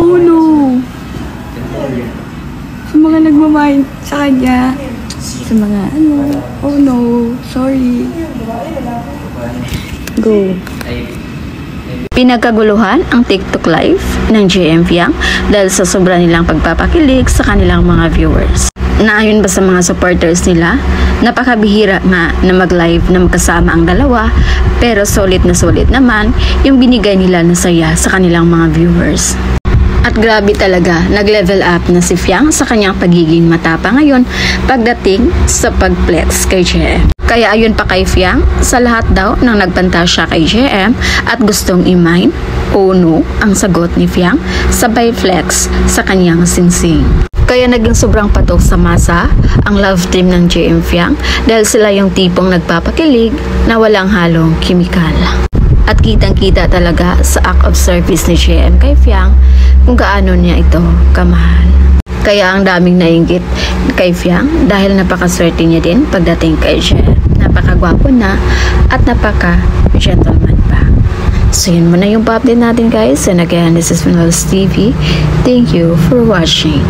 Oh no! Sa mga nagmamind sa kanya, sa mga oh no, sorry. Go. Pinagkaguluhan ang TikTok live ng JM Fiang dahil sa sobra nilang pagpapakilig sa kanilang mga viewers. Naayon ba sa mga supporters nila? Napakabihira nga na mag-live na magkasama ang dalawa, pero solid na solid naman yung binigay nila na saya sa kanilang mga viewers. At grabe talaga, nag-level up na si Fiang sa kanyang pagiging matapang ngayon pagdating sa pag-flex kay JM. Kaya ayon pa kay Fiang, sa lahat daw nang nagpanta siya kay JM at gustong i-mine, oh no, ang sagot ni Fiang, sabay flex sa kanyang singsing. Kaya naging sobrang patok sa masa ang love team ng JM Fiang dahil sila yung tipong nagpapakilig na walang halong kimikal. At kitang-kita talaga sa act of service ni JM kay Fiang kung gaano niya ito kamahal. Kaya ang daming nainggit kay Fiang dahil napakaswerte niya din pagdating kay JM. Napakagwapo na at napaka-gentleman pa. So yun muna yung update natin guys. And again, this is Vinals TV. Thank you for watching.